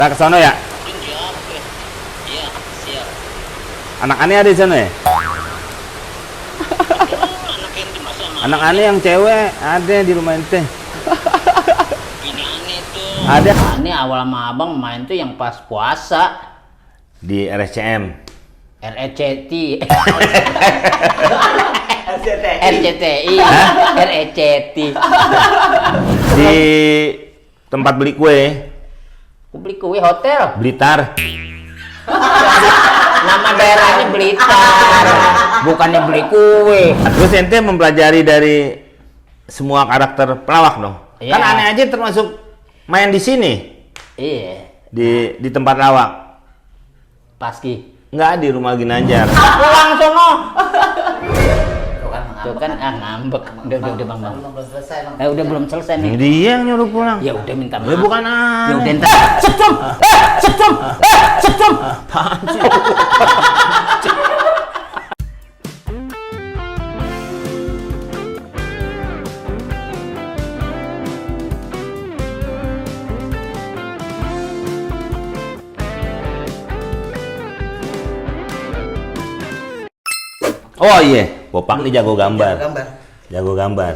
Kita ke sono ya? Iya, siap. Anak aneh ada di sana ya? Anak yang dimasak sama Anak aneh yang cewek ada di rumah ente. ini aneh tuh. Ada Ini awal sama abang main tuh yang pas puasa. di RSCM. RECT. RCTI. RECT. Di tempat beli kue, Beli kue hotel. Blitar. Nama daerahnya Blitar. Bukannya beli kue. Terus ente mempelajari dari semua karakter pelawak dong. Iya. Kan aneh aja termasuk main di sini Iya. di tempat lawak. Paski. Nggak di rumah Ginanjar. Pulang sono. Tuh kan ngambek. Udah Bang. Belum selesai, Bang. Udah belum selesai nih. Dia yang nyuruh pulang. Ya udah minta maaf. Ya bukan Ya udah aneh. entar. Setrum. Setrum. Setrum. Apaan sih? Oh iya, Bopak nih jago gambar. Gambar. Jago gambar.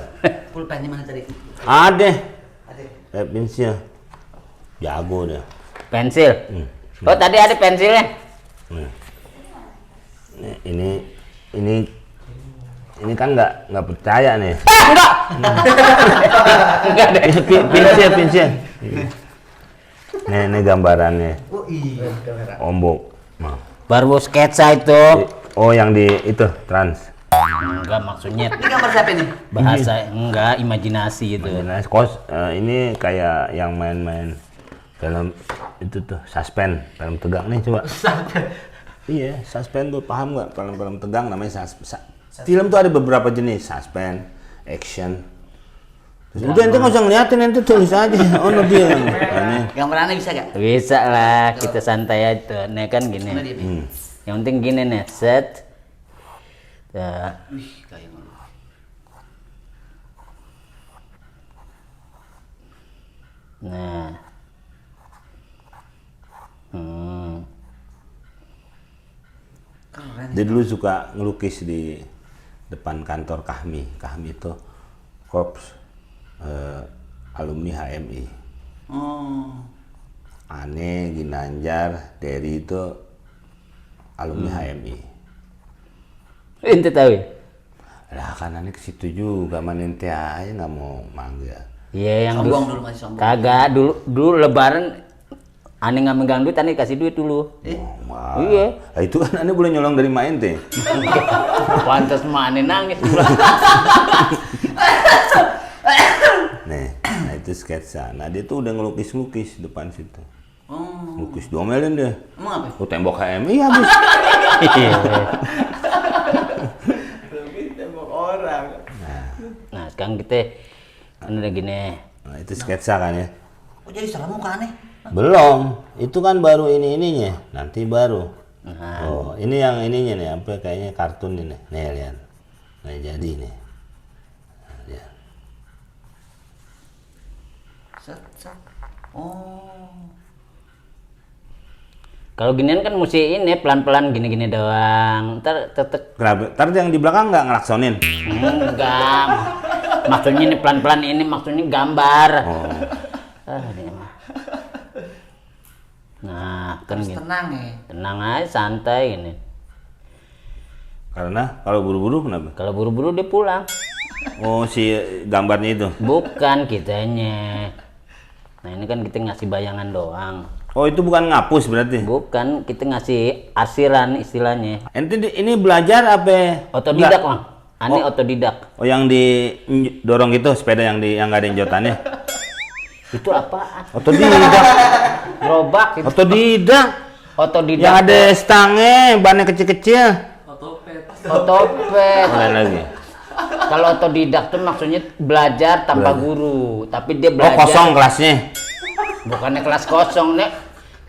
Pulpennya mana tadi? Ada. Ada. Kayak pensil. Jago dah. Pensil. Oh tadi ada pensilnya. Nah. Ini ini kan nggak percaya nih. Enggak. Enggak deh. Pensil. Ini gambarannya. Oh iya, kamera. Ombok. Nah. Baru sketsa itu. Oh yang di itu trans. Enggak maksudnya Ini gambar siapa ini? bahasa enggak imajinasi itu. Nah, ini kayak yang main-main film itu tuh suspense, film tegang nih coba. Iya, suspense tuh paham nggak? Film-film tegang namanya film tuh ada beberapa jenis, suspense, action. Terus udah ente nggak usah ngeliatin, ente tulis aja. Oh no dia. Ini. Gambarannya bisa gak? Bisa lah, kita santai aja. Nih kan gini. Mana dia? Yang penting gini nih, set. Tuh. Wih, kayak mana? Nah. Keren. Dia dulu suka ngelukis di depan kantor Kahmi. Kahmi itu korps alumni HMI. Oh. Ane, Ginanjar, Dery itu alumni HMI. Ente tahu ya? Lah kan Ane ke situ juga, mana ente aja nggak mau manggil. Iya yang Sombong dulu masih sombong. Kagak dulu lebaran aneh nggak megang duit, aneh kasih duit dulu. Wah. Iya. Lah itu kan Ane boleh nyolong dari main teh. Pantas mah aneh nangis. Nih, nah itu sketsa. Nah dia tuh udah ngelukis-ngelukis depan situ. Oh. Lukis domelin dia. Emang apa? Oh tembok HMI habis. Tembok orang. Nah sekarang kita udah gini. Nah itu sketsa kan ya. Kok jadi salah muka aneh? Belum, itu kan baru ininya, nanti baru. Nah, Oh, ini yang ininya nih, sampai kayaknya kartun ini. Nih lihat, nah jadi nih. Nah, lihat. Set. Oh. kalau ginian kan mesti ini pelan-pelan gini-gini doang. Ntar tetep Kenapa? Ntar yang di belakang nggak ngelaksonin? enggak. Maksudnya ini pelan-pelan ini maksudnya gambar. Oh, Dia mah. Nah, kan Harus gini. tenang ya. Tenang aja, santai gini. karena kalau buru-buru kenapa? Kalau buru-buru dia pulang. Oh, si gambarnya itu. Bukan kitanya. Nah, ini kan kita ngasih bayangan doang. Oh, itu bukan ngapus berarti. Bukan, kita ngasih arsiran istilahnya. Ente ini belajar apa? Otodidak, Enggak. Bang. Aneh otodidak. Oh, yang didorong gitu sepeda yang nggak ada jotannya. Itu apaan? Otodidak. Gerobak itu. Otodidak. Otodidak. Yang ada stangnya, bannya kecil-kecil. Otopet. Lain lagi. Kalau otodidak tuh maksudnya belajar tanpa guru, tapi dia Oh, belajar. kosong kelasnya. Bukannya kelas kosong, Nek.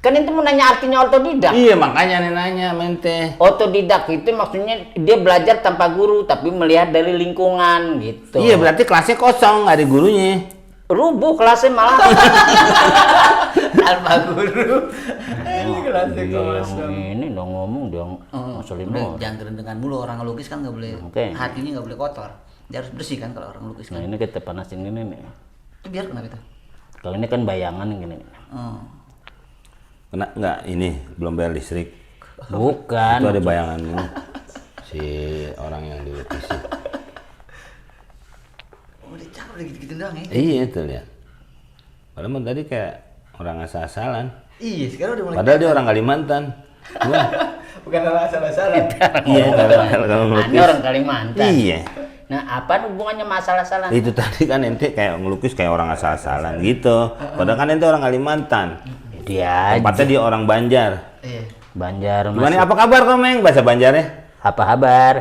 Kan itu mau nanya artinya otodidak. Iya, makanya nih nanya, mente. Otodidak itu maksudnya dia belajar tanpa guru, tapi melihat dari lingkungan gitu. Iya, berarti kelasnya kosong, nggak ada gurunya. rubuh kelasnya malah. Tanpa guru. Ini kelasnya Dia kosong. yang ini dong ngomong dong ngeselin Udah, orang. jangan kerendengan mulu, orang ngelukis kan nggak boleh, Oke. hatinya nggak boleh kotor. Dia harus bersih kan kalau orang ngelukis Nah kan. ini kita panasin ini nih. Itu biar kenapa itu? Kalau ini kan bayangan gini. Oh. Kena nggak ini belum bayar listrik. Bukan. Itu ada bayangan ini. Si orang yang dilukisi. Oh, udah capek udah gitu-gitu doang ya. Iya itu lihat. Padahal mah tadi kayak orang asal-asalan. Iya, sekarang udah mulai. Padahal dia orang Kalimantan. Gua, Bukan orang asal-asalan. iya kalau Ini ngelukis. orang Kalimantan. Iya. Nah apa hubungannya masalah-salah? Itu tadi kan ente kayak ngelukis kayak orang asal-asalan gitu. Padahal kan ente orang Kalimantan. Dia Tempatnya dia orang Banjar. Iya. Banjar Gimana apa kabar Komeng bahasa Banjarnya? Apa kabar?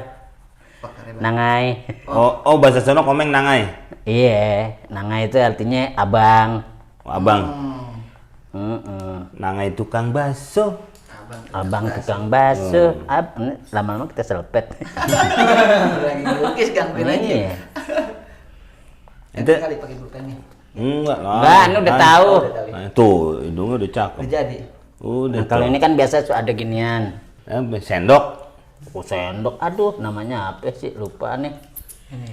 Pakai Nangai. Oh bahasa sono Komeng nangai. Iya, nangai itu artinya abang. Oh, abang. Mm-mm. Nangai tukang bakso. Abang tukang bakso. Lama-lama kita selpet. lagi ngelukis gangguin aja. Iya. Ente Kali pakai pulpennya. enggak lah. Enggak, ini udah tahu. Nah, tuh, hidungnya udah cakep. Udah jadi. Udah. Nah, kalau ini kan biasa ada ginian. Sendok. Oh, sendok. Aduh, namanya apa sih? Lupa nih. Ini.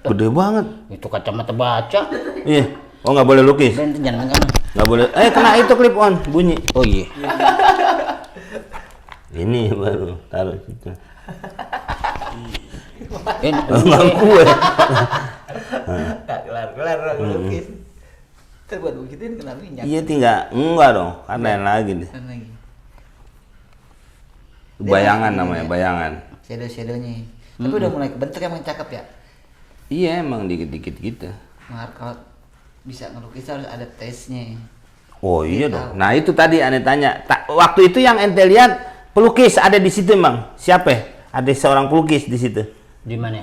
Gede banget. Itu kacamata baca. Iya. Oh nggak boleh lukis. Dan itu jangan kan. Nggak boleh. Kena itu clip on bunyi. Oh iya. Ini baru taruh situ. Ini Bang gue. Nggak kelar-kelar orang ngelukis. Ntar buat begituin kena minyak. Iya tinggal. Enggak dong. Kan lain lagi deh. Dan lagi. Bayangan namanya bayangan. Shadow-shadownya. Tapi udah mulai kebentuk emang cakep ya. Iya emang dikit-dikit gitu. Kalau bisa ngelukis harus ada tesnya. Oh iya dong. Nah itu tadi aneh tanya. Waktu itu yang ente lihat pelukis ada di situ emang. Siapa? Ada seorang pelukis di situ. di mana?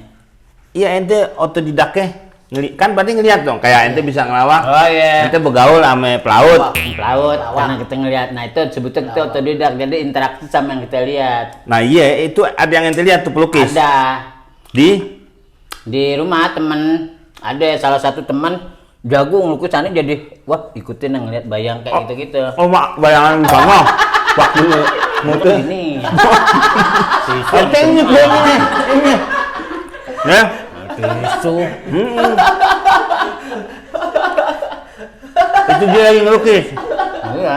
Iya ente otodidaknya. Kan berarti ngeliat dong. Kayak ente bisa ngelawak. Oh iya. Ente begaul sama pelaut. Pelaut, karena kita ngelihat. Nah itu sebetulnya kita otodidak, jadi interaksi sama yang kita lihat. Nah iya itu ada yang ente lihat tuh pelukis. Ada Di rumah temen, ada salah satu teman jago ngelukisannya jadi wah ikutin yang ngeliat bayang kayak gitu-gitu. Oh mak bayangan sama. Waktu mutu. Ini. Ente ini gue ini. Ya. Tisu. Itu dia lagi ngelukis. Iya.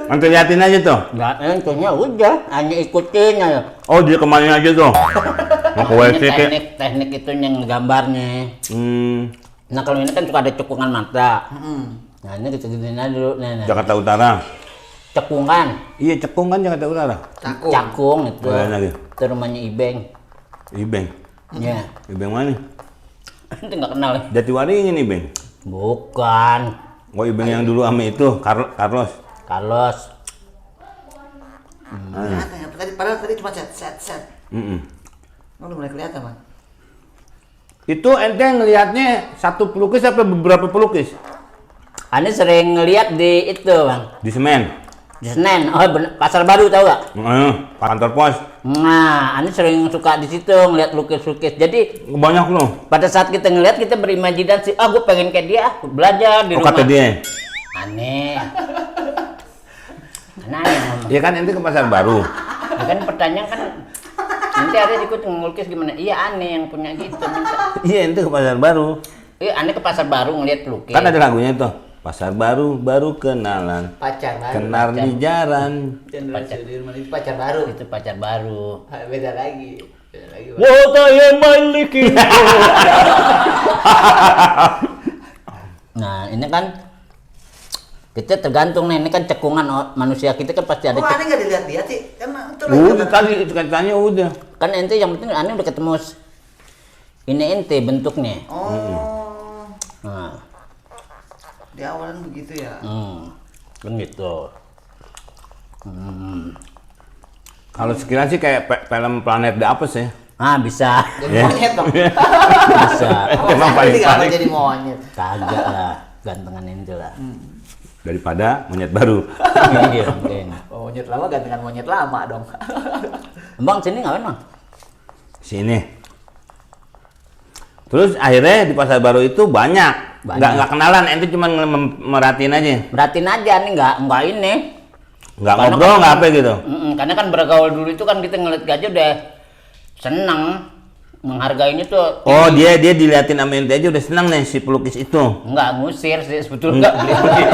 Ente liatin aja tuh. Enggak, entahnya udah, hanya ikutin aja. Oh dia kemarin aja tuh. Mau ke WC Ini kayak. teknik itu yang gambarnya. Nah kalau ini kan suka ada cekungan mata. Nah ini kita giniin aja dulu. Nah. Jakarta Utara. Cekungan. Iya cekung kan Jakarta Utara. Cakung itu. Boleh lagi. Itu rumahnya Ibeng. Ibeng. Iya. Ibeng mana? Itu nggak kenal ya? Jatiwaringin Ibeng. Bukan. Oh Ibeng yang dulu ame itu Carlos. Carlos. Kelihatan ya. Padahal tadi cuma set. Oh, udah mulai kelihatan, Bang. Itu ente ngelihatnya satu pelukis apa beberapa pelukis? Ani sering ngeliat di itu bang, Di semen. di Senen. Oh Pasar Baru tahu gak? Kantor pos. Nah, Ani sering suka di situ ngeliat lukis-lukis. Jadi Banyak loh. pada saat kita ngeliat kita berimajinasi, gue pengen kayak dia, belajar di Oh rumah. kata dia. Aneh. Aneh ngomong. Iya kan ente ke Pasar Baru. Ya kan pertanyaan kan nanti ada ikut ngelukis gimana? Iya aneh yang punya gitu minta. Iya ente ke Pasar Baru. Iya aneh ke Pasar Baru ngeliat lukis. Kan ada lagunya tuh. Pasar Baru baru kenalan. Pacar baru. Kenar di jalan. Jenderal Sudirman itu pacar baru. Itu pacar baru. Beda lagi. Beda lagi, Bang. What I am looking for. Nah ini kan kita tergantung nih, ini kan cekungan manusia kita kan pasti ada. Oh, aneh nggak dilihat-lihat sih? Karena itu Udah tadi katanya udah. Kan ente yang penting aneh udah ketemu ini ente bentuknya. Oh, Nah, di awalan begitu ya. kan gitu. Kalau sekiranya sih kayak film Planet The Apes ya. Ah bisa, Jadi monyet dong. bisa. Emang paling Jadi nggak paling jadi monyet. Kagak lah, gantengan ente lah. daripada monyet baru. Iya mungkin. Oh, monyet lama gantengan monyet lama dong. Bang sini ngapain bang? Sini. Terus akhirnya di pasar baru itu banyak. Nggak kenalan, ente cuma merhatiin aja. Merhatiin aja nih, nggak ini. Nggak Karena ngobrol, kan- nggak apa gitu. Karena kan bergaul dulu itu kan kita ngeliat gajah udah seneng, menghargainya tuh. Oh, dia diliatin sama ente aja udah senang nih si pelukis itu. Nggak ngusir sih sebetulnya, nggak beli.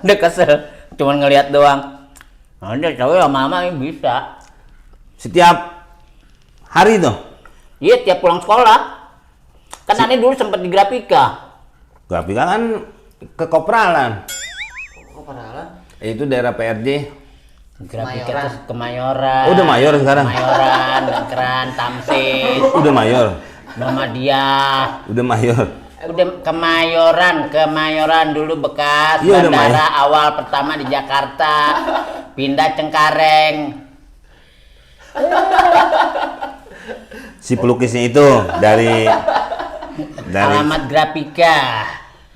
Dia kesel, cuman ngeliat doang. Nah, dia tahu lama-lama ini bisa. Setiap hari tuh. Iya, tiap pulang sekolah. Kan aneh dulu sempet di Grafika. Grafika kan ke Kopralan. Kok paralan? Itu daerah PRJ. Grafika Kemayoran. terus Kemayoran. Oh, udah mayor sekarang. Kemayoran, Keran, Tamsis, Udah mayor. Muhammadiyah. Udah mayor. Udah Kemayoran dulu bekas Iya, udah bandara awal pertama di Jakarta. Pindah Cengkareng. Si pelukisnya itu dari Alamat Grafika.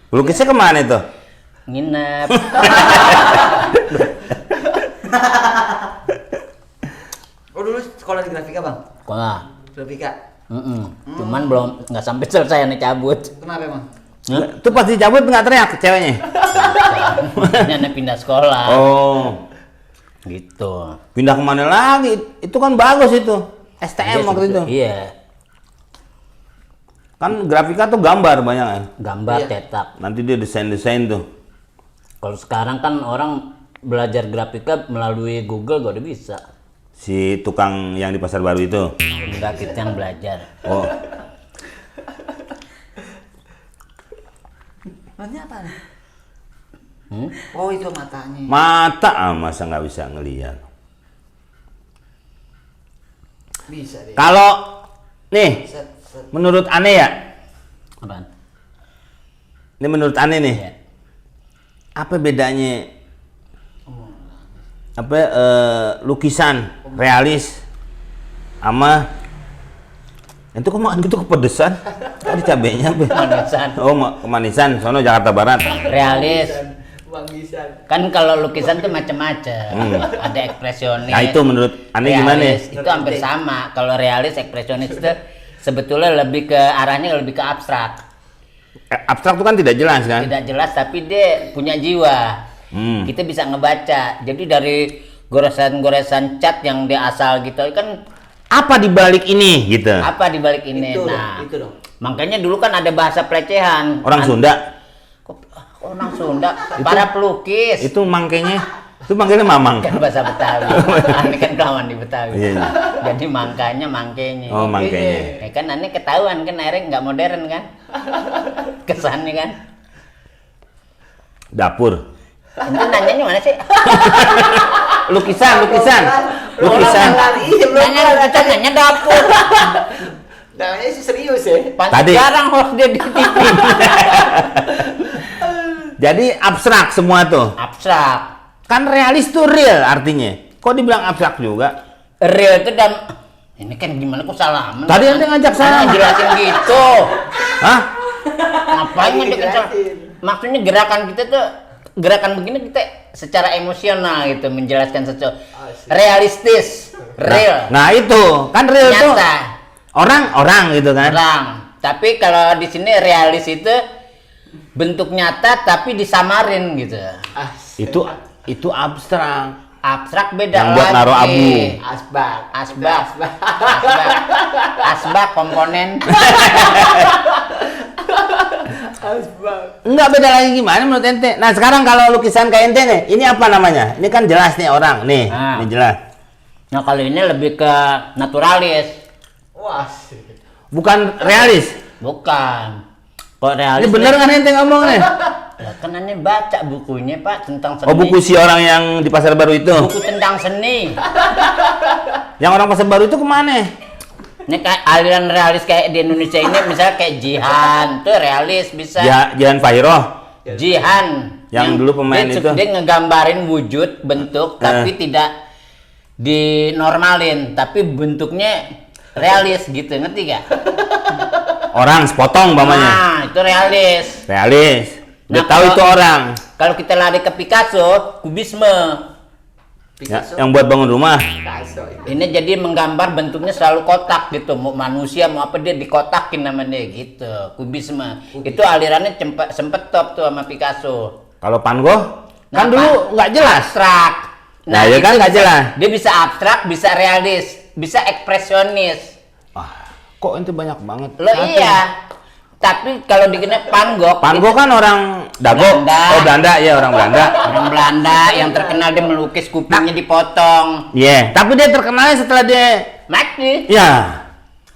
pelukisnya kemana itu? Nginep. Oh dulu sekolah di Grafika bang? Sekolah. Grafika. Cuman belum nggak sampai selesai nih cabut. Kenapa emang? Itu pas dicabut nggak teriak ceweknya? Nenek pindah sekolah. Oh, Gitu. pindah kemana lagi? Itu kan bagus itu. STM Iya, waktu itu. Iya. Kan Grafika tuh gambar banyak kan. Gambar Iya. cetak. Nanti dia desain-desain tuh. Kalau sekarang kan orang belajar grafika melalui Google gak udah bisa. Si tukang yang di pasar baru itu. Enggak, kita yang belajar. Oh, Matanya apa? Hmm? Oh itu matanya. mata masa nggak bisa ngelihat. Bisa deh. Kalau nih, Set, set. menurut aneh ya, Apaan? ini menurut aneh nih, Iya. apa bedanya apa lukisan realis sama itu kok makan gitu kepedesan tadi cabenya apa? Manisan. Oh kemanisan sono Jakarta Barat. Realis. Wangisan. Kan kalau lukisan tuh macam-macam. Ada ekspresionis. Nah itu menurut aneh gimana? realis. Itu hampir sama. Kalau realis, ekspresionis itu sebetulnya lebih ke arahnya lebih ke abstrak. Abstrak itu kan tidak jelas kan? Tidak jelas tapi dia punya jiwa. Kita bisa ngebaca. Jadi dari goresan-goresan cat yang dia asal gitu kan Apa di balik ini gitu? apa di balik ini. Itu Nah, dong, itu dong. makanya dulu kan ada bahasa pelecehan. Orang Sunda Kok orang Sunda? Para pelukis. itu mangkenya mamang. Kan bahasa Betawi. Aneh kan kawan di Betawi. Iya, iya. Jadi mangkanya mangkenya. Oh mangkenya. Ya kan aneh ketahuan kan akhirnya nggak modern kan. Kesannya kan. Dapur. Itu nanyanya mana sih? Lukisan. Iya belum. Nanya kita nanya dapur. Namanya sih serius ya. Pantes Tadi. jarang host dia di TV. Jadi abstrak semua tuh. Abstrak. Kan realis tuh real artinya. Kok dibilang abstrak juga? Real itu dan ini kan gimana kok salaman? Tadi ente ngajak Saya salam. jelasin gitu. Hah? Ngapain Lagi ngajak salam? dijelasin. Maksudnya gerakan kita tuh gerakan begini kita secara emosional gitu menjelaskan sesuatu realistis, real, Nah itu kan real tuh. nyata, Orang gitu kan. orang. Tapi kalau di sini realis itu bentuk nyata tapi disamarin gitu. Itu abstrak. Abstrak beda Yang buat lagi. naruh abu. Asbak. Asbak komponen. Asbak. Enggak beda lagi gimana menurut ente? Nah sekarang kalau lukisan kayak ente nih, ini apa namanya? Ini kan jelas nih orang nih, Ah. ini jelas. Nah kalau ini lebih ke naturalis, Wah. Bukan realis. bukan. Kok realis? Ini bener kan ente ngomong nih? Ya, kan aneh baca bukunya Pak tentang seni. Oh buku si orang yang di pasar baru itu. Buku tentang seni. Yang orang pasar baru itu kemana? Ini kayak aliran realis kayak di Indonesia ini misalnya kayak Jihan, tuh realis bisa. Jihan Fairoh. Jihan. Yang dulu pemain dia, itu. Dia ngegambarin wujud, bentuk, tapi tidak dinormalin, tapi bentuknya realis gitu, ngerti gak? Orang sepotong umpamanya. Nah, itu realis. Realis. Dia Nah, tahu kalau- itu orang. Kalau kita lari ke Picasso, kubisme. Ya, Picasso. yang buat bangun rumah. Picasso. Ini jadi menggambar bentuknya selalu kotak gitu, mau manusia mau apa dia dikotakin namanya gitu, kubisme. Itu alirannya sempet top tuh sama Picasso. Kalau Van Gogh kan Nah, dulu nggak jelas. Abstrak. Nah, ya kan itu nggak jelas. Dia bisa abstrak, bisa realis, bisa ekspresionis. Kok itu banyak banget. Lo iya. Tapi kalau dikenal Van Gogh, Van Gogh kan orang Dago. Belanda. Oh, Belanda ya, orang Belanda. orang Belanda yang terkenal dia melukis kupingnya dipotong. Iya, tapi dia terkenalnya setelah dia Mati. ya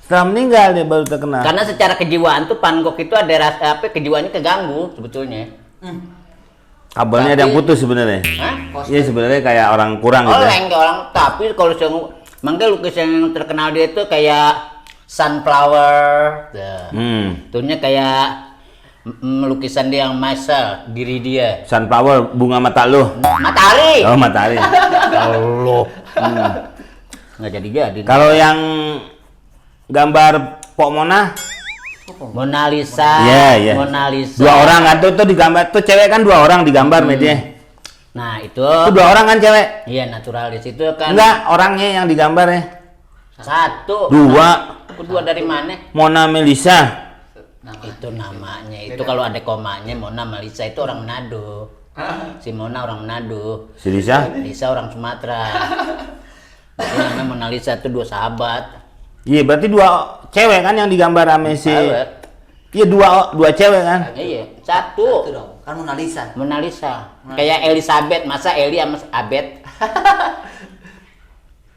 setelah meninggal dia baru terkenal. Karena secara kejiwaan tuh Van Gogh itu ada rasa apa kejiwaannya keganggu sebetulnya. Kabelnya ada yang putus sebenarnya. Hah? Iya, sebenarnya kayak orang kurang gitu. Oleng kayak orang, tapi kalau saya makanya lukisan yang terkenal dia itu kayak sunflower. Tuhnya kayak lukisan dia yang masa diri dia. Sunflower, bunga mata lu. Matahari. Oh, matahari. Allah. Nggak jadi. Kalau yang gambar Pok Mona, Mona Lisa. Iya. Mona Lisa. dua orang kan tuh digambar. Tuh cewek kan dua orang digambar media. Nah itu. Itu dua orang kan cewek? Iya naturalis itu kan. Enggak, orangnya yang digambar ya. Satu. Dua. Kedua dari mana? Mona Melisa. Itu namanya. Itu kalau ada komanya Mona Melisa itu orang Manado. Si Mona orang Manado. Si Lisa? Lisa orang Sumatera. Jadi namanya Mona Lisa itu dua sahabat. Iya, berarti dua cewek kan yang digambar sama si. Sahabat. Iya, dua cewek kan. Iya, Satu satu. dong. Kan Mona Lisa. Mona Lisa. Kayak Elizabeth, masa Eli sama Abed?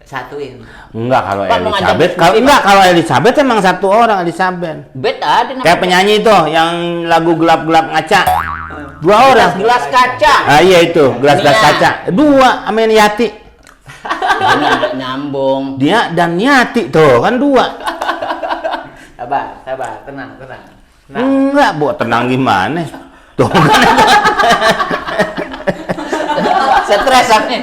Satuin. Enggak, kalau Kan mau ngajak Elizabeth. diskusi, Pak. Enggak, kalau Elizabeth emang satu orang Elizabeth. Bet ada namanya. Kayak penyanyi itu yang lagu gelap-gelap ngaca. Dua orang. Gelas kaca. Ah iya itu, gelas-gelas Nia. kaca. Dua sama Niati. Ini agak nyambung. Dia dan Niati tuh, kan dua. Sabar, tenang. Enggak, Bu, tenang gimana? Tuh kan. Stres nih.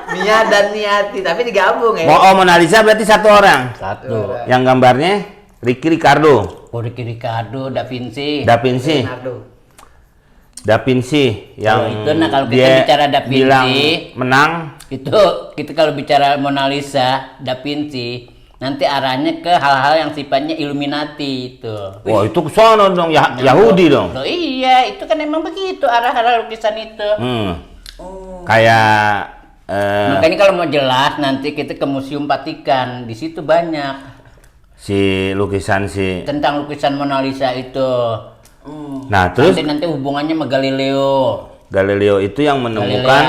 Mia dan Niati, tapi digabung ya. Oh, Mona Lisa berarti satu orang. Satu. Yang gambarnya Ricky Ricardo, Ricky Ricardo, Da Vinci. Da Vinci, Leonardo. Da Vinci yang Kalau itu, nah, kalau kita dia bicara Da Vinci, bilang menang. Itu kita kalau bicara Mona Lisa, Da Vinci, nanti arahnya ke hal-hal yang sifatnya Illuminati itu. Wah, itu ke sono dong, Yahudi dong. Loh, iya, itu kan emang begitu arah-arah lukisan itu. Kayak Makanya kalau mau jelas nanti kita ke Museum Vatikan, di situ banyak si lukisan si. tentang lukisan Mona Lisa itu. Nah, terus Nanti hubungannya sama Galileo. Galileo itu yang menemukan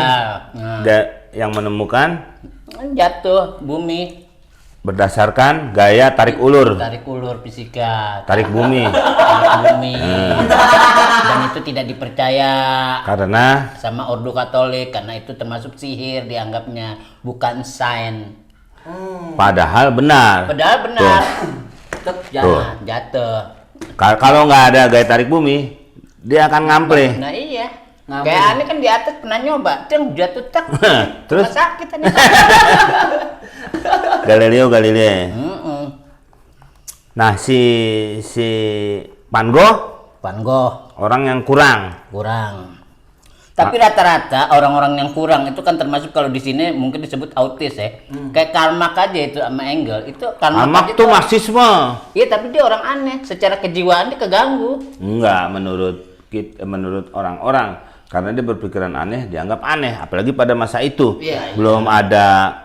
Galilea. yang menemukan Jatuh bumi, berdasarkan gaya tarik ulur, tarik ulur fisika, tarik bumi. tarik bumi. Dan itu tidak dipercaya Karena sama Ordo Katolik karena itu termasuk sihir dianggapnya, bukan sains. padahal benar. Padahal benar. Tetep Jangan jatuh. Kalau nggak ada gaya tarik bumi, dia akan ngample. Nah iya. Ngambek. Kayak aneh kan di atas pernah nyoba, jatuh tak. Terus? Sakit aneh. Galileo. Mm-mm. Nah, si Van Gogh Van Gogh orang yang kurang. Tapi rata-rata orang-orang yang kurang itu kan termasuk kalau di sini mungkin disebut autis ya. Kayak Karl Marx aja itu sama Engel. Itu Karl Marx Amak aja tuh marxisme. Iya, tapi dia orang aneh, secara kejiwaan dia keganggu. Enggak, menurut orang-orang, karena dia berpikiran aneh, dianggap aneh, apalagi pada masa itu. Iya, Belum ada.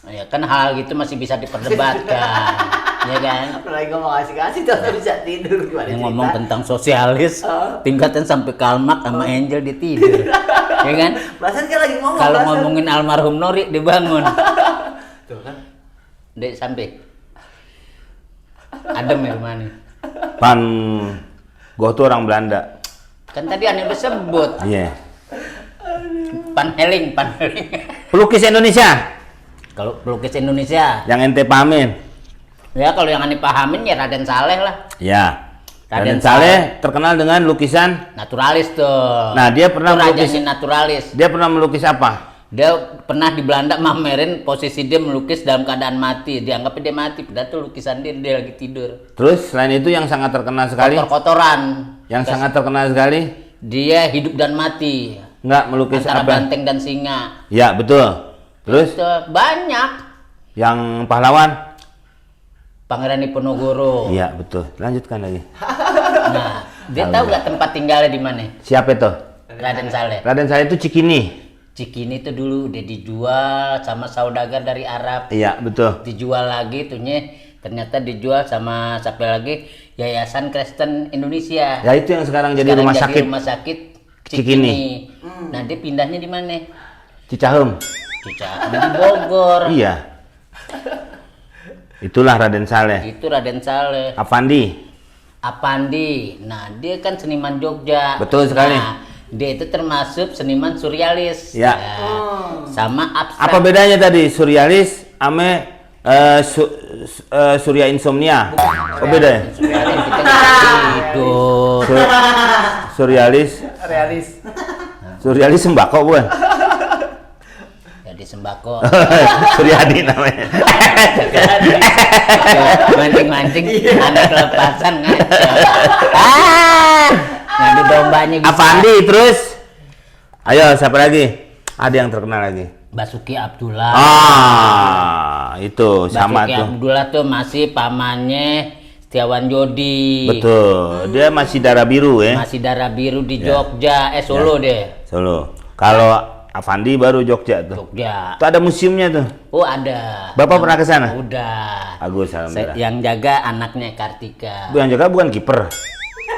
Ya kan hal gitu masih bisa diperdebatkan. Ya kan? Apalagi ngomong asik-asik tuh bisa tidur gimana Yang cerita? ngomong tentang sosialis, tingkatan sampai Karl Marx sama Engel dia tidur. Ya kan? Bahasan kan lagi ngomong. Kalau bahasan. ngomongin almarhum Nori dibangun. Tuh kan. Dek sampai. Adem ya rumah nih. Van Gogh tuh orang Belanda. Kan tadi aneh udah sebut. Iya. Van Helling. Pelukis Indonesia Kalau pelukis Indonesia, yang ente pahamin. ya kalau yang aneh pahamin ya Raden Saleh lah. Ya. Raden Raden Saleh terkenal dengan lukisan. Naturalis tuh. Nah, dia pernah Itu melukis. rajanya naturalis. Dia pernah melukis apa? Dia pernah di Belanda mamerin posisi dia melukis dalam keadaan mati. Dianggap dia mati, padahal tuh lukisan dia lagi tidur. Terus selain itu yang sangat terkenal sekali, Kotor-kotoran. yang sangat terkenal sekali, Dia hidup dan mati. Enggak melukis antara apa? banteng dan singa. Ya betul. Terus Itu banyak. yang pahlawan? Pangeran Diponegoro. Iya betul. Lanjutkan lagi. Nah, dia tahu nggak tempat tinggalnya di mana? Siapa itu? Raden Saleh. Raden Saleh itu Cikini. Cikini itu dulu udah dijual sama saudagar dari Arab. Iya betul. Dijual lagi tuhnya, ternyata dijual sama siapa lagi? Yayasan Kristen Indonesia. Ya itu yang sekarang jadi Sekarang rumah sakit Rumah sakit Cikini. Cikini. Nah, dia pindahnya di mana? Cicahem. Cicahem di Bogor. Iya. Itulah Raden Saleh. Itu Raden Saleh. Afandi. Apandi. Nah, dia kan seniman Jogja. Betul sekali. Nah, dia itu termasuk seniman surrealis. Ya. Sama abstrak. Apa bedanya tadi surrealis ame surya insomnia? Oh beda ya? Surrealis kita nggak tidur. Surrealis. Realis. Surrealis sembako bukan? Jadi sembako. Suryadi namanya. Mancing-mancing anak kelepasan ngaco. Ngadu dombanya bisa. Afandi terus. Ayo siapa lagi? Ada yang terkenal lagi. Basuki Abdullah. Itu sama Basuki tuh. Abdullah tuh masih pamannya Setiawan Jodi. Betul. Dia masih darah biru ya. Masih darah biru di Jogja, Solo deh. Solo. Kalau Afandi baru Jogja tuh. Jogja. Tuh ada museumnya tuh. Oh ada. Bapak pernah ke sana? Udah. Agus alhamdulillah. Yang jaga anaknya Kartika. Bu yang jaga bukan kiper.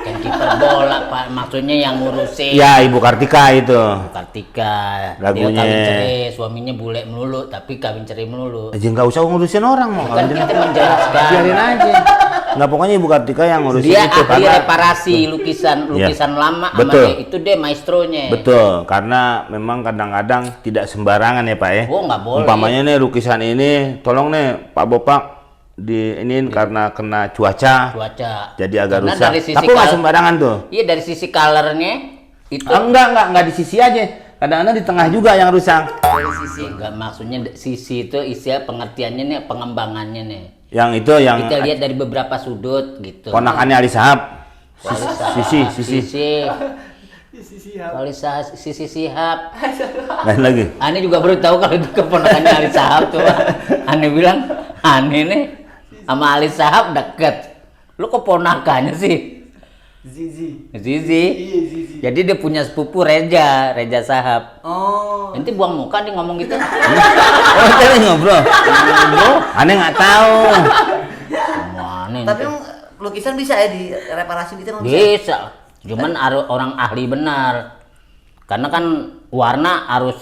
Yang kiper bola Pak, maksudnya yang ngurusin. Ya Ibu Kartika itu. Kartika. Lagunya. Dia kawin cerai, suaminya bule melulu, tapi kawin cerai melulu. Aja nggak usah ngurusin orang mau. Kan kita menjelaskan. Biarin aja. Nggak pokoknya Ibu Kartika yang ngurusin Dia itu ahli reparasi lukisan lama sama Betul. dia, itu dia maestronya. Betul, karena memang kadang-kadang tidak sembarangan ya Pak ya. Oh nggak boleh. Umpamanya nih lukisan ini, tolong nih Pak Bopak diinin karena kena cuaca, jadi agak Karena rusak. dari sisi Tapi nggak sembarangan tuh. Iya dari sisi colornya itu. Enggak di sisi aja. Kadang-kadang di tengah juga yang rusak. Dari sisi enggak, maksudnya sisi itu istilah pengertiannya nih, pengembangannya nih. Yang itu yang Kita lihat dari beberapa sudut gitu. ponakannya Ali Sahab. Sisi. Sisi Sihab. Lain lagi. Aneh juga baru tahu kalau itu keponakannya Ali Sahab tuh. Aneh bilang, aneh nih sama Ali Sahab deket. Lu keponakannya sih? Zizi. Zizi. Iya Zizi. Jadi dia punya sepupu Reja Sahab. Oh. Nanti buang muka dia ngomong gitu. Oh, tadi ngobrol. Aneh nggak tahu. Aneh. Tapi emang lukisan bisa ya di reparasi gitu emang bisa? Bisa. Cuman orang ahli benar. Karena kan warna harus.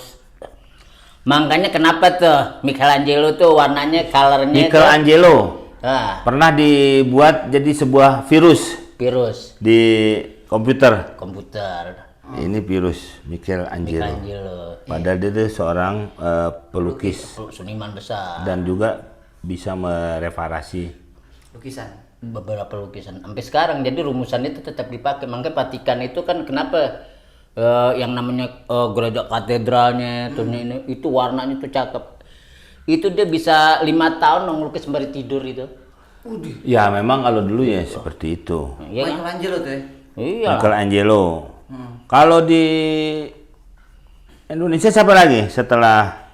Makanya kenapa tuh Michelangelo tuh warnanya, colornya Michelangelo Nah, pernah dibuat jadi sebuah virus virus di komputer. Ini virus Michelangelo. Padahal dia tuh seorang pelukis seniman besar. dan juga bisa mereparasi. Lukisan. Beberapa lukisan sampai sekarang, jadi rumusan itu tetap dipakai. Makanya Vatikan itu kan kenapa yang namanya gereja katedralnya itu warnanya tuh cakep. Itu dia bisa 5 tahun ngelukis sembari tidur itu. Ya memang kalau dulu ya seperti itu. Iya kan? Michelangelo tuh ya? Iya. Michelangelo. Kalau di Indonesia siapa lagi setelah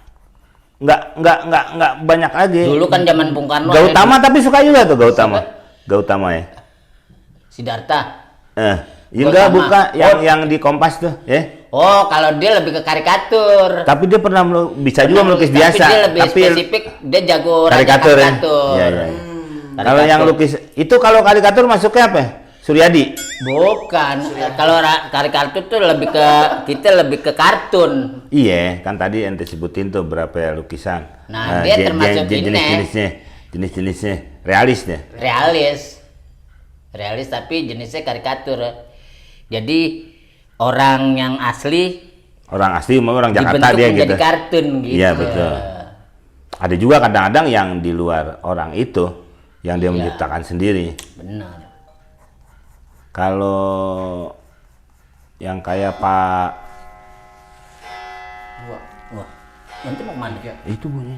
nggak banyak lagi. Dulu kan zaman Bung Karno. Gautama tapi suka juga tuh Gautama. Gautama ya. Siddhartha. Enggak Gautama. bukan yang di Kompas tuh, ya. Oh, kalau dia lebih ke karikatur. Tapi dia pernah bisa juga melukis Tapi biasa. dia lebih spesifik, dia jago karikatur. Ya? karikatur. Iya, iya. Kalau yang lukis itu kalau karikatur masuknya apa? Suryadi. Bukan. Kalau karikatur tuh lebih ke kita lebih ke kartun. Iya, kan tadi ente sebutin tuh berapa ya lukisan. Nah, dia termasuk ini. Jenis-jenisnya realis deh. Realis tapi jenisnya karikatur. Jadi orang yang asli Orang asli mau orang Jakarta dibentuk dia menjadi gitu. kartun gitu. Iya, betul. Ada juga kadang-kadang yang di luar orang itu yang dia menciptakan sendiri. Benar. Kalau yang kayak Pak Wah, nanti mau kemana? itu bunyi.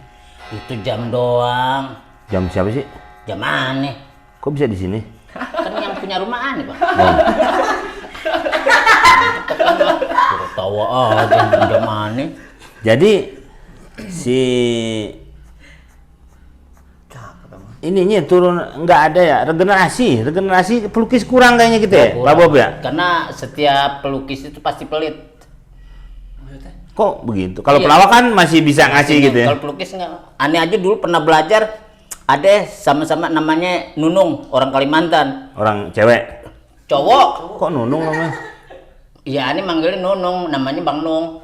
Itu jam doang. Jam siapa sih? Jam aneh. Kok bisa di sini? Kan yang punya rumah aneh, Pak. Oh. Tawa aja jam aneh. Jadi si Cakep emang. ininya turun nggak ada ya, regenerasi pelukis kurang kayaknya gitu ya, Pak Bob ya? Karena setiap pelukis itu pasti pelit. Maksudnya? Kok begitu? Kalau Iya. pelawak kan masih bisa ngasih gitu ya? Kalau pelukis nggak. Aneh aja dulu pernah belajar ada sama-sama namanya Nunung, orang Kalimantan. Orang cewek. Cowok. Kok Nunung namanya? Iya, ini manggilnya Nunung, namanya Bang Nung.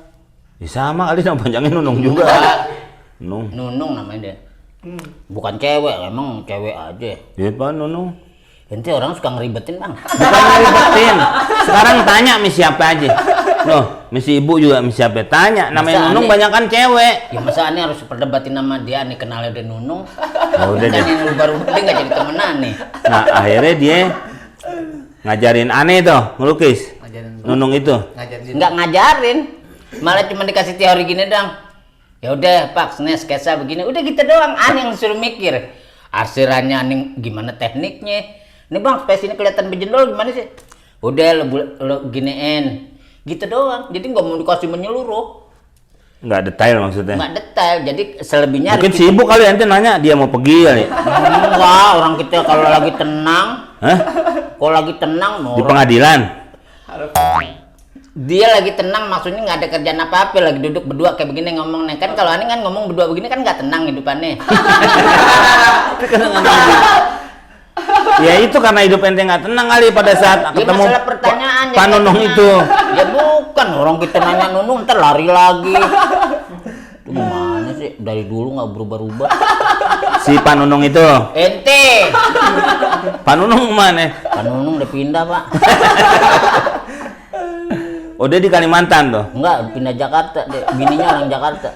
Ya sama kali nama panjangnya Nunung juga. Enggak. Nung. Nunung namanya dia. Bukan cewek, emang cewek aja. Dia apa Nunung? Nanti orang suka ngeribetin, Bang. Bukan ngeribetin. Sekarang tanya mi siapa aja. Loh, misi ibu juga mi siapa? Tanya. Namanya Masa Nunung aneh? banyak kan cewek. Ya masa aneh harus perdebatin nama dia, nih kenalnya udah Nunung. Oh, udah Kan deh. yang baru dia nggak jadi temenan nih. Nah, akhirnya dia ngajarin aneh tuh ngelukis. Ngajarin Nunung itu. ngajarin. Nggak ngajarin, malah cuma dikasih teori gini dong. Ya udah Pak, ini sketsa begini, udah gitu doang. Aneh yang disuruh mikir. Arsirannya aneh gimana tekniknya. Ini Bang, spesies ini kelihatan bejendol gimana sih? Udah lo giniin. Gitu doang. Jadi nggak mau dikasih menyeluruh. Nggak detail maksudnya. Nggak detail. Jadi selebihnya Mungkin sibuk kali nanti nanya dia mau pergi kali. enggak, orang kita kalau lagi tenang, Hah? kalau lagi tenang Di orang pengadilan. dia lagi tenang, maksudnya nggak ada kerjaan apa-apa, lagi duduk berdua kayak begini ngomong nih. Kan kalau aneh kan ngomong berdua begini kan nggak tenang hidupannya. Ya itu karena hidup ente nggak tenang kali pada saat Ya ketemu masalah pertanyaan Pak Nunung itu. Ya bukan, orang kita nanya Nunung ntar lari lagi. Itu gimana sih? Dari dulu nggak berubah-ubah. Si Pak Nunung itu. Ente, Pak Nunung kemana? Pak Nunung udah pindah Pak. Oh dia di Kalimantan tuh. Enggak, pindah Jakarta deh. Bininya orang Jakarta.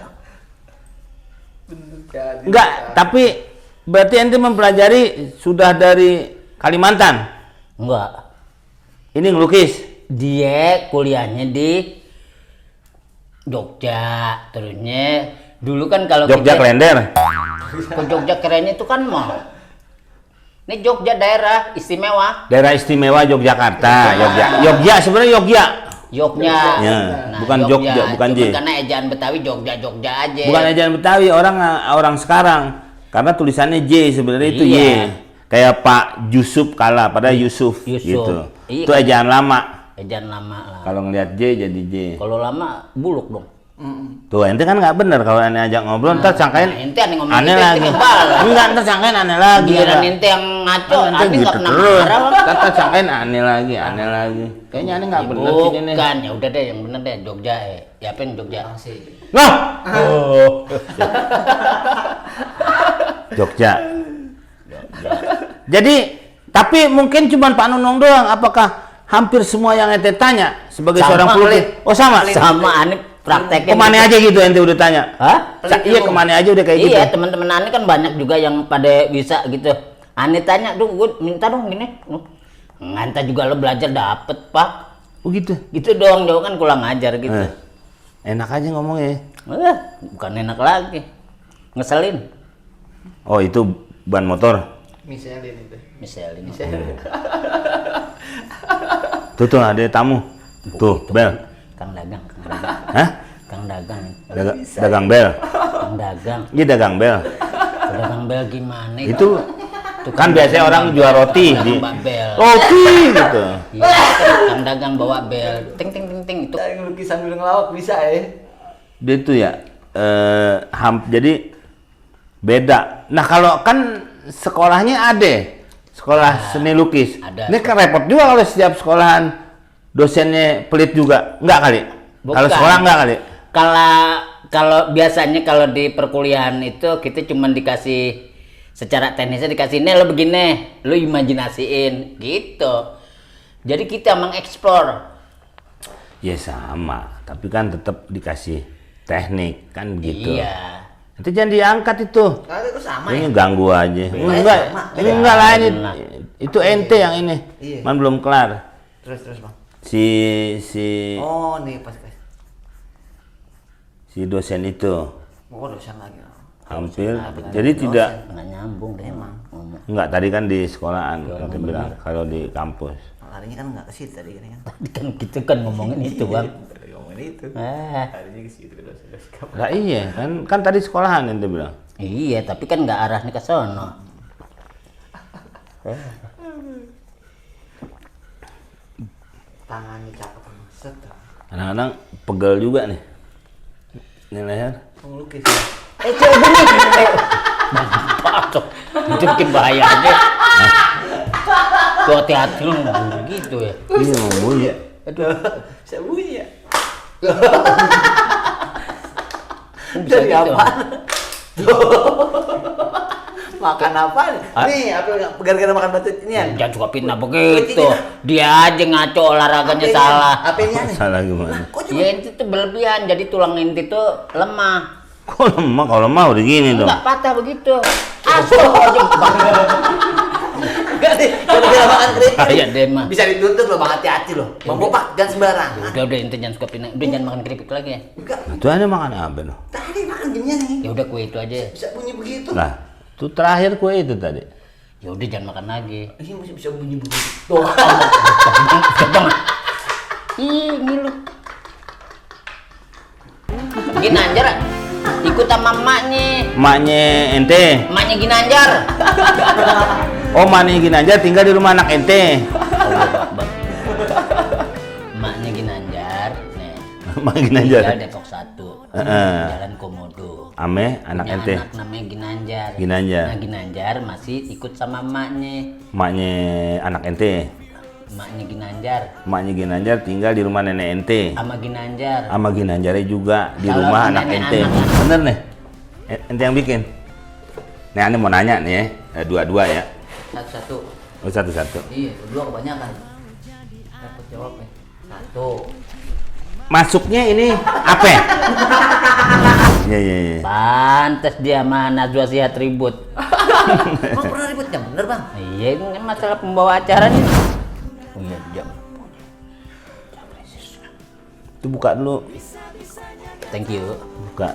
Enggak, tapi berarti ente mempelajari sudah dari Kalimantan. Enggak. Ini ngelukis. Dia kuliahnya di Jogja, terusnya dulu kan kalau Jogja kita Klender. ke Jogja kerennya itu kan mall. Ini Jogja daerah istimewa. Daerah istimewa Yogyakarta. Yogya sebenarnya Yogya. Yogya. Ya, bukan Jogja, bukan Cuman J. karena ejaan Betawi Jogja aja. Bukan ejaan Betawi, orang sekarang. Karena tulisannya J sebenarnya itu Y. Iya. Kayak Pak Yusuf Kala pada Yusuf, Yusuf. gitu. Iya, Itu kan. ejaan lama. Ejaan lama lah. Kalau ngelihat J jadi J. Kalau lama buluk dong. Tuh, ente kan nggak bener kalau ane ajak ngobrol, ntar sangkain Nah, ente aneh ngomong aneh gitu, lagi. ente kebal. Enggak, ntar sangkain aneh lagi. Giliran ya. ente yang ngaco, Oh, ente aneh nggak pernah terus. marah Bang. Ntar sangkain aneh lagi. Kayaknya aneh nggak bener sih ini. Bukan, ya udah deh yang bener deh Jogja Ya apa yang Jogja? Lah. Jogja. Jadi, tapi mungkin cuma Pak Nunung doang. Apakah hampir semua yang ente tanya sebagai Sama, seorang pelukis? Klik. Oh sama. Sama aneh prakteknya. Kemana aja gitu ente udah tanya? Hah? Iya kemana aja udah kayak gitu. Iya, teman-teman aneh kan banyak juga yang pada bisa gitu. Aneh tanya, "Dong, gue minta dong gini." Nganta juga lo belajar dapet, Pak. Oh gitu. Gitu doang, jauh kan kurang ajar gitu. Enak aja ngomongnya. Bukan enak lagi. Ngeselin. Oh itu ban motor. Misalnya ini tuh. Misalnya. Tuh ada tamu. Tuh bel. Kang Dagang. Hah? Kang Dagang. Dagang bel. Kang Dagang. Ini dagang bel. Dagang bel gimana? Itu kan biasanya orang jual roti di Mbak Bel. roti gitu. Iya, Kang Dagang bawa bel. Ting ting ting ting itu. Kita ngelukis sambil ngelawak bisa ya. Dia itu ya jadi beda. Nah kalau kan sekolahnya ada sekolah seni lukis. ada. Ini kan repot juga kalau setiap sekolahan dosennya pelit juga. Enggak kali? Kalau Bukan. sekolah enggak kali? Kalau biasanya kalau di perkuliahan itu kita cuma dikasih secara teknisnya dikasih ini lo begini, lo imajinasiin gitu. Jadi kita mengeksplor. Ya sama, tapi kan tetap dikasih teknik kan gitu. Iya. Nanti jangan diangkat itu. Kalau itu sama Ini ya. ganggu aja. Enggak, sama. ini enggak lah ini. Benar. Itu ente yang ini. Iya. Man belum kelar. Terus Bang. Si Oh, nih pas guys. si dosen itu Oh, dosen lagi. hampir. Jadi tidak Nggak nyambung deh emang. Ngomong. enggak tadi kan di sekolahan ente bilang kalau di kampus. Larinya kan nggak ke situ tadi kan. Tadi kan kita kan ngomongin itu bang. ngomongin itu. Tadinya ke situ ke dosa-dosa kamu. Lah iya, kan tadi sekolahan ente bilang. Iya, tapi kan nggak arahnya ke sono. Tangannya cakep banget. Kadang-kadang pegel juga nih. Ini leher. Melukis. Coba nih. Tuh, itu bikin bahaya aja. Tuh hati-hati lu gitu ya. Iya mau bunyi. Aduh, saya bunyi ya. Bisa Dari gitu. apa? Makan apa nih? Nih, apa gara-gara makan batu ini ya? Jangan suka fitnah begitu. Dia aja ngaco olahraganya salah. Apanya nih? Salah gimana? Kok cuma Ya inti tuh berlebihan, jadi tulang inti tuh lemah. Kok lemah? Kalau lemah udah gini dong. Enggak patah begitu. Asal aja. enggak nih? Gara-gara makan keripik. Iya deh mah. Bisa dituntut loh, Bang, hati-hati loh. Bang Bopak, jangan sembarang. Udah inti jangan suka fitnah. Udah jangan makan keripik lagi ya. Enggak, Itu ada makan apa loh? tadi makan ginian nih. Ya udah kue itu aja. Bisa bunyi begitu. Lah, itu terakhir kue itu tadi. Ya udah jangan makan lagi. Ini masih bisa bunyi begitu. Tuh, Jangan. Ini lu. Ginanjar ikut sama emaknya. Emaknya ente. Emaknya Ginanjar. Oh, emaknya Ginanjar tinggal di rumah anak ente. Emaknya Ginanjar. Nih. Emaknya Ginanjar. Tinggal Depok 1. Heeh. Jalan Komodo. Ame anak Punya ente. anak namanya Ginanjar. Ginanjar. Nah, Ginanjar masih ikut sama emaknya. Emaknya anak ente. Emaknya Ginanjar. Emaknya Ginanjar tinggal di rumah nenek ente. Sama Ginanjar. Sama Ginanjarnya juga di Kalau rumah anak nenek ente. anak. Bener nih? Ente yang bikin? Nih, ane mau nanya nih ya. Dua-dua ya. satu-satu. Oh, satu-satu. Iya, berdua kebanyakan. Dapat jawabnya. Satu. Masuknya ini apa? Iya, iya, iya. Pantes dia sama Najwa Shihab ribut. Emang pernah ribut yang bener, Bang? Iya, ini kan masalah pembawa acara nih. Oh iya, jam. Itu buka dulu. Thank you. Buka.